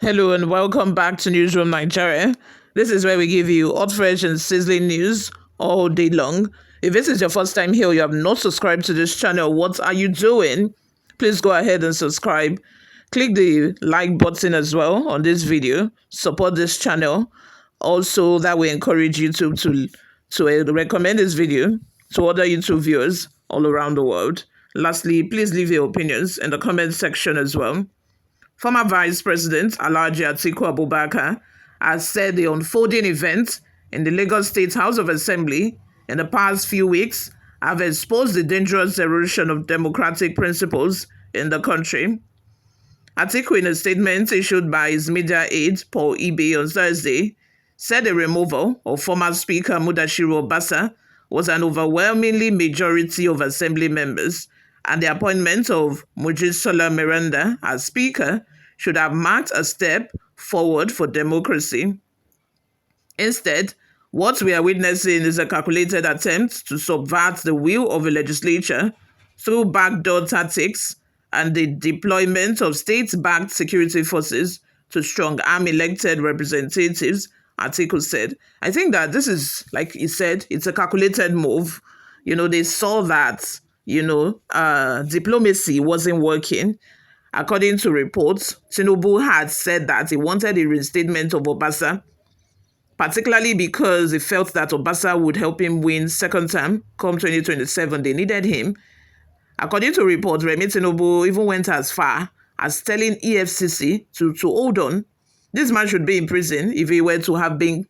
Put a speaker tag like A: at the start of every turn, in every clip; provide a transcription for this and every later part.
A: Hello and welcome back to Newsroom Nigeria. This is where we give you hot, fresh, and sizzling news all day long. If this is your first time here, or you have not subscribed to this channel, what are you doing? Please go ahead and subscribe. Click the like button as well on this video. Support this channel. Also, that will encourage YouTube to recommend this video to other YouTube viewers all around the world. Lastly, please leave your opinions in the comment section as well. Former Vice President Alhaji Atiku Abubakar has said the unfolding events in the Lagos State House of Assembly in the past few weeks have exposed the dangerous erosion of democratic principles in the country. Atiku, in a statement issued by his media aide Paul Ibe on Thursday, said the removal of former Speaker Mudashiru Obasa was an overwhelmingly majority of Assembly members, and the appointment of Mojisola Meranda as Speaker should have marked a step forward for democracy. Instead, what we are witnessing is a calculated attempt to subvert the will of a legislature through backdoor tactics and the deployment of state-backed security forces to strong-arm elected representatives, Atiku said. I think that this is, like he said, it's a calculated move. They saw that, diplomacy wasn't working. According to reports, Tinubu had said that he wanted a reinstatement of Obasa, particularly because he felt that Obasa would help him win second term come 2027. They needed him. According to reports, Remi Tinubu even went as far as telling EFCC to hold on. This man should be in prison. If he were to have been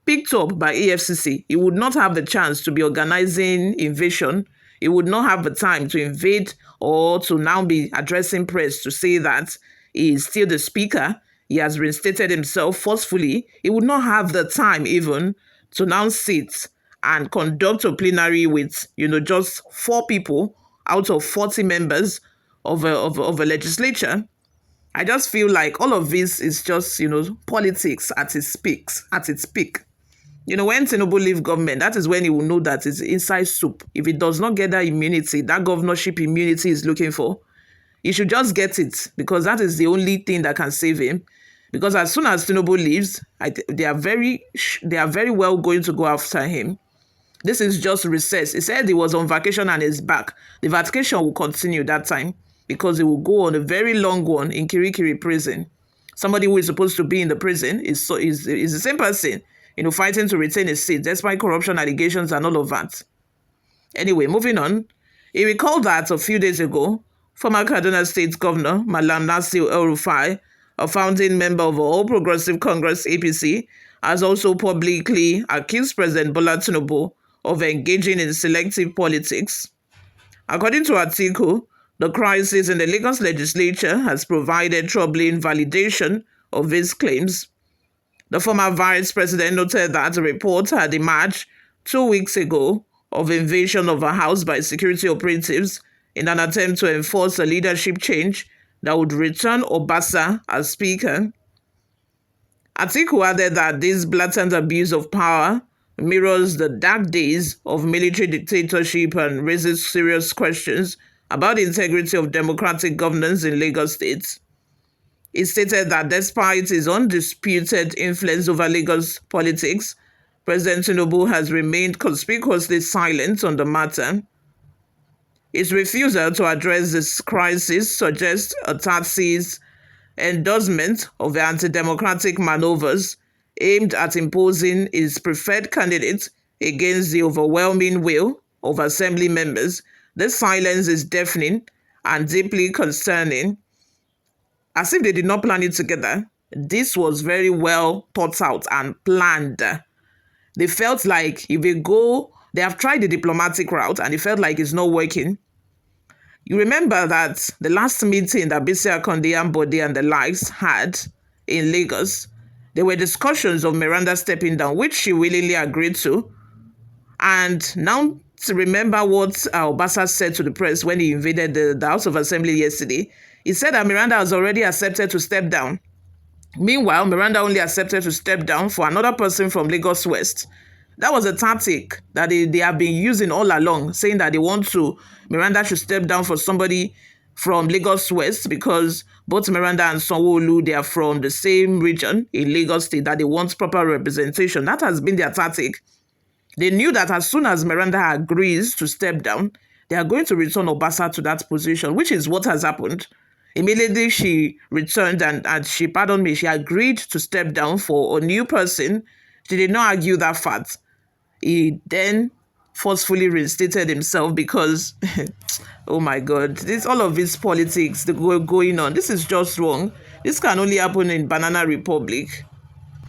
A: picked up by EFCC, he would not have the chance to be organizing invasion. He would not have the time to invade or to now be addressing press to say that he is still the speaker. He has reinstated himself forcefully. He would not have the time even to now sit and conduct a plenary with, just 4 people out of 40 members of a legislature. I just feel like all of this is just, politics at its peak. When Tinubu leave government, that is when he will know that it's inside soup. If he does not get that immunity, that governorship immunity he's looking for, he should just get it, because that is the only thing that can save him. Because as soon as Tinubu leaves, they are very well going to go after him. This is just recess. He said he was on vacation and is back. The vacation will continue that time because he will go on a very long one in Kirikiri prison. Somebody who is supposed to be in the prison is the same person, fighting to retain his seat despite corruption allegations and all of that. Anyway, moving on. He recalled that a few days ago, former Kaduna State Governor Malam Nasir El-Rufai, a founding member of All Progressive Congress APC, has also publicly accused President Bola Tinubu of engaging in selective politics. According to Atiku, the crisis in the Lagos legislature has provided troubling validation of his claims. The former vice president noted that a report had emerged 2 weeks ago of invasion of a house by security operatives in an attempt to enforce a leadership change that would return Obasa as speaker. Atiku added that this blatant abuse of power mirrors the dark days of military dictatorship and raises serious questions about the integrity of democratic governance in Lagos State. He stated that despite his undisputed influence over Lagos politics, President Tinubu has remained conspicuously silent on the matter. His refusal to address this crisis suggests a tacit endorsement of the anti-democratic maneuvers aimed at imposing his preferred candidate against the overwhelming will of Assembly members. This silence is deafening and deeply concerning. As if they did not plan it together, this was very well thought out and planned. They felt like they have tried the diplomatic route and they felt like it's not working. You remember that the last meeting that Bisi Akande, Ambode and the likes had in Lagos, there were discussions of Miranda stepping down, which she willingly agreed to. And now to remember what Obasa said to the press when he invaded the House of Assembly yesterday, he said that Miranda has already accepted to step down. Meanwhile, Miranda only accepted to step down for another person from Lagos West. That was a tactic that they have been using all along, saying that Miranda should step down for somebody from Lagos West, because both Miranda and Sanwo-Olu, they are from the same region in Lagos State, that they want proper representation. That has been their tactic. They knew that as soon as Miranda agrees to step down, they are going to return Obasa to that position, which is what has happened. Immediately she returned and she, pardon me, she agreed to step down for a new person. She did not argue that fact. He then forcefully reinstated himself because, oh my God, all of this politics going on. This is just wrong. This can only happen in Banana Republic.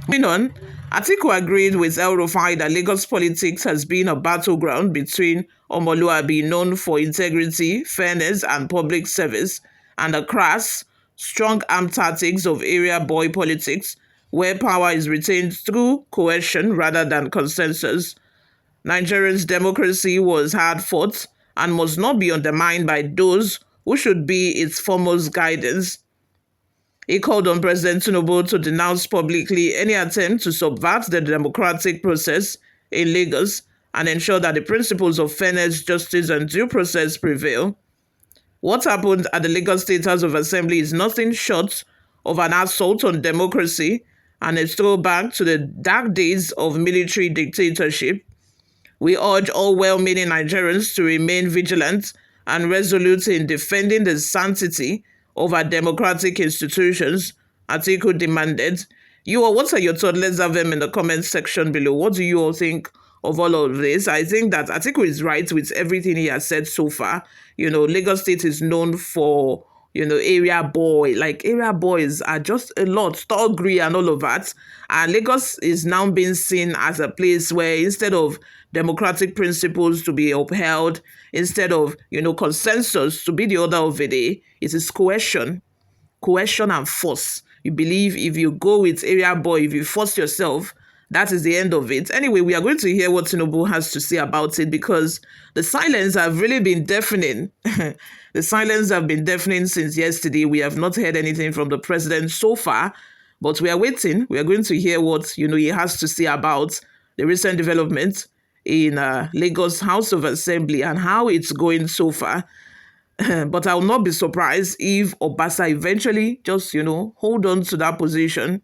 A: Moving on, Atiku agreed with El-Rufai that Lagos politics has been a battleground between Omoluabi, known for integrity, fairness, and public service, and the crass, strong-arm tactics of area boy politics, where power is retained through coercion rather than consensus. Nigeria's democracy was hard-fought and must not be undermined by those who should be its foremost guidance. He called on President Tinubu to denounce publicly any attempt to subvert the democratic process in Lagos and ensure that the principles of fairness, justice, and due process prevail. What happened at the Lagos State House of Assembly is nothing short of an assault on democracy and a throwback to the dark days of military dictatorship. We urge all well-meaning Nigerians to remain vigilant and resolute in defending the sanctity of our democratic institutions, Atiku demanded. What are your thoughts? Let's have them in the comment section below. What do you all think of all of this? I think that Atiku is right with everything he has said so far. Lagos State is known for, area boy. Like, area boys are just a lot, thuggery and all of that. And Lagos is now being seen as a place where instead of democratic principles to be upheld, instead of, consensus to be the order of the day, it is coercion and force. You believe if you go with area boy, if you force yourself, that is the end of it. Anyway, we are going to hear what Tinubu has to say about it, because the silence have really been deafening. The silence have been deafening since yesterday. We have not heard anything from the president so far, but we are waiting. We are going to hear what he has to say about the recent development in Lagos House of Assembly and how it's going so far. But I will not be surprised if Obasa eventually just, hold on to that position.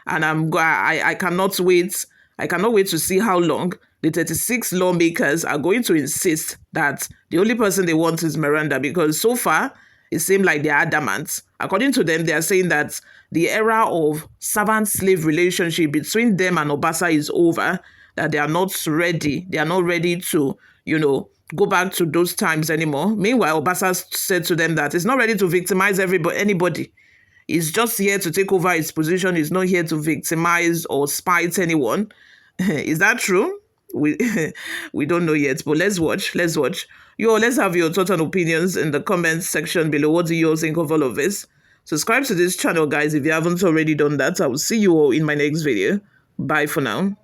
A: And I cannot wait. I cannot wait to see how long the 36 lawmakers are going to insist that the only person they want is Miranda, because so far it seems like they're adamant. According to them, they are saying that the era of servant-slave relationship between them and Obasa is over, that they are not ready. They are not ready to, go back to those times anymore. Meanwhile, Obasa said to them that he's not ready to victimize anybody. He's just here to take over his position. He's not here to victimize or spite anyone. Is that true? We don't know yet, but let's watch. Let's have your thoughts and opinions in the comments section below. What do you all think of all of this? Subscribe to this channel, guys, if you haven't already done that. I will see you all in my next video. Bye for now.